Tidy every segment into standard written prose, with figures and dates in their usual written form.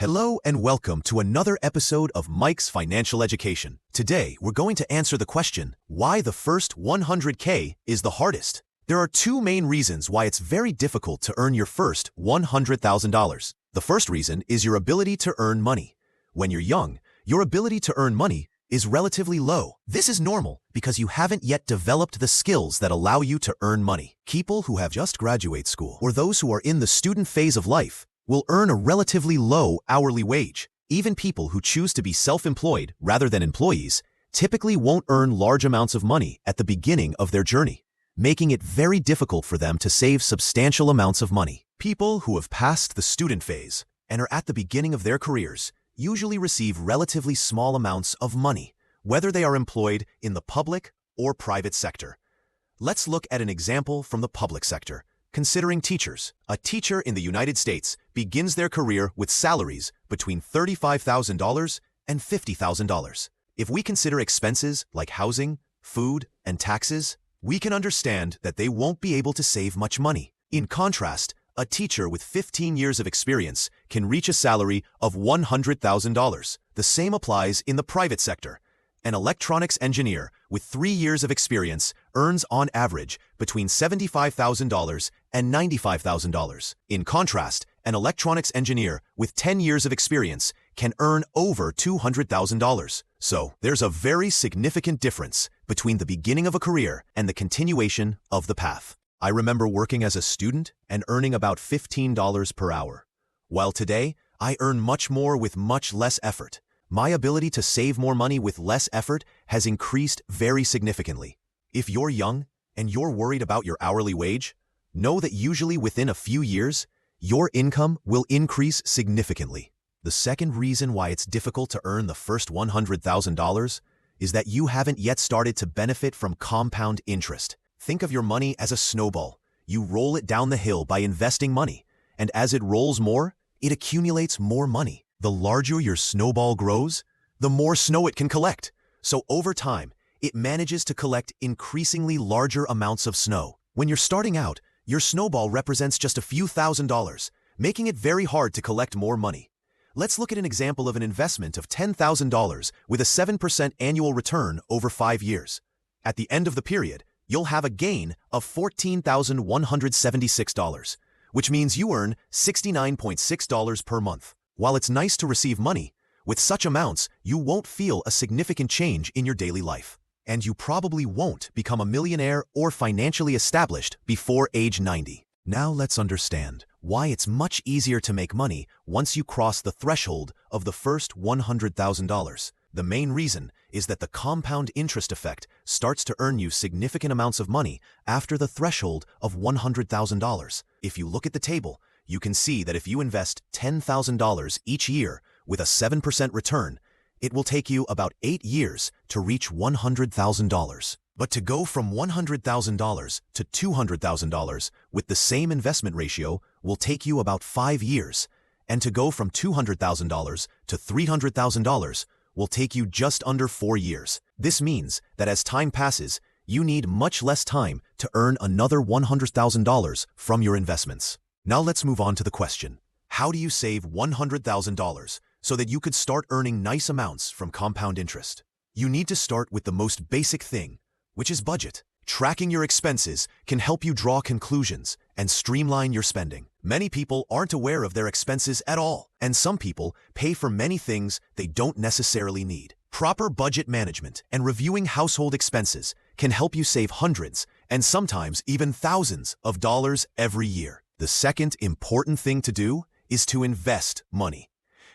Hello and welcome to another episode of Mike's Financial Education. Today, we're going to answer the question, why the first 100K is the hardest. There are two main reasons why it's very difficult to earn your first $100,000. The first reason is your ability to earn money. When you're young, your ability to earn money is relatively low. This is normal because you haven't yet developed the skills that allow you to earn money. People who have just graduated school or those who are in the student phase of life will earn a relatively low hourly wage. Even people who choose to be self-employed rather than employees typically won't earn large amounts of money at the beginning of their journey, making it very difficult for them to save substantial amounts of money. People who have passed the student phase and are at the beginning of their careers usually receive relatively small amounts of money, whether they are employed in the public or private sector. Let's look at an example from the public sector. Considering teachers, a teacher in the United States begins their career with salaries between $35,000 and $50,000. If we consider expenses like housing, food, and taxes, we can understand that they won't be able to save much money. In contrast, a teacher with 15 years of experience can reach a salary of $100,000. The same applies in the private sector. An electronics engineer with 3 years of experience earns on average between $75,000 and $95,000. In contrast, an electronics engineer with 10 years of experience can earn over $200,000. So, there's a very significant difference between the beginning of a career and the continuation of the path. I remember working as a student and earning about $15 per hour. While today, I earn much more with much less effort. My ability to save more money with less effort has increased very significantly. If you're young and you're worried about your hourly wage, know that usually within a few years, your income will increase significantly. The second reason why it's difficult to earn the first $100,000 is that you haven't yet started to benefit from compound interest. Think of your money as a snowball. You roll it down the hill by investing money, and as it rolls more, it accumulates more money. The larger your snowball grows, the more snow it can collect. So over time, it manages to collect increasingly larger amounts of snow. When you're starting out, your snowball represents just a few $1,000s, making it very hard to collect more money. Let's look at an example of an investment of $10,000 with a 7% annual return over 5 years. At the end of the period, you'll have a gain of $14,176, which means you earn $69.6 per month. While it's nice to receive money, with such amounts, you won't feel a significant change in your daily life. And you probably won't become a millionaire or financially established before age 90. Now let's understand why it's much easier to make money once you cross the threshold of the first $100,000. The main reason is that the compound interest effect starts to earn you significant amounts of money after the threshold of $100,000. If you look at the table, you can see that if you invest $10,000 each year with a 7% return, it will take you about 8 years to reach $100,000. But to go from $100,000 to $200,000 with the same investment ratio will take you about 5 years, and to go from $200,000 to $300,000 will take you just under 4 years. This means that as time passes, you need much less time to earn another $100,000 from your investments. Now let's move on to the question, how do you save $100,000 so that you could start earning nice amounts from compound interest? You need to start with the most basic thing, which is budget. Tracking your expenses can help you draw conclusions and streamline your spending. Many people aren't aware of their expenses at all, and some people pay for many things they don't necessarily need. Proper budget management and reviewing household expenses can help you save hundreds and sometimes even thousands of dollars every year. The second important thing to do is to invest money.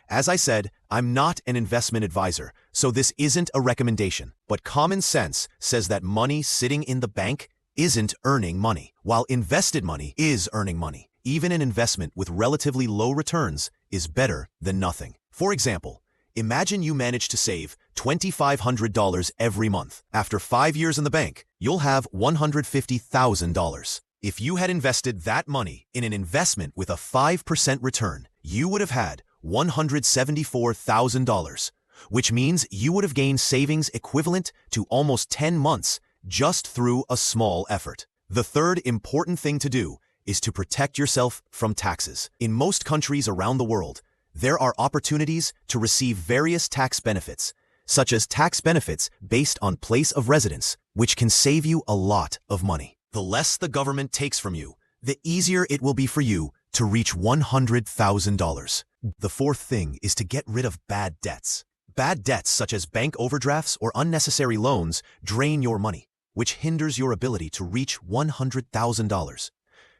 As I said, I'm not an investment advisor, so this isn't a recommendation. But common sense says that money sitting in the bank isn't earning money, while invested money is earning money. Even an investment with relatively low returns is better than nothing. For example, imagine you manage to save $2,500 every month. After 5 years in the bank, you'll have $150,000. If you had invested that money in an investment with a 5% return, you would have had $174,000, which means you would have gained savings equivalent to almost 10 months just through a small effort. The third important thing to do is to protect yourself from taxes. In most countries around the world, there are opportunities to receive various tax benefits, such as tax benefits based on place of residence, which can save you a lot of money. The less the government takes from you, the easier it will be for you to reach $100,000. The fourth thing is to get rid of bad debts. Bad debts such as bank overdrafts or unnecessary loans drain your money, which hinders your ability to reach $100,000.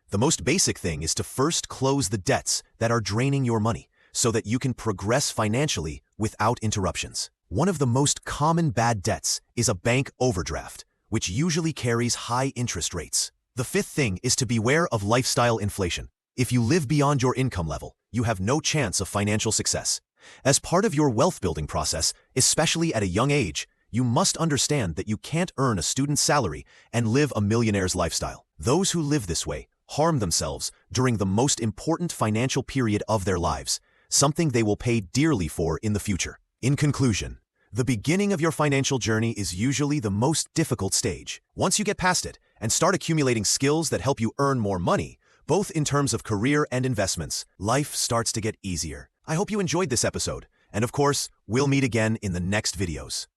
The most basic thing is to first close the debts that are draining your money so that you can progress financially without interruptions. One of the most common bad debts is a bank overdraft, which usually carries high interest rates. The fifth thing is to beware of lifestyle inflation. If you live beyond your income level, you have no chance of financial success. As part of your wealth-building process, especially at a young age, you must understand that you can't earn a student's salary and live a millionaire's lifestyle. Those who live this way harm themselves during the most important financial period of their lives, something they will pay dearly for in the future. In conclusion, the beginning of your financial journey is usually the most difficult stage. Once you get past it and start accumulating skills that help you earn more money, both in terms of career and investments, life starts to get easier. I hope you enjoyed this episode, and of course, we'll meet again in the next videos.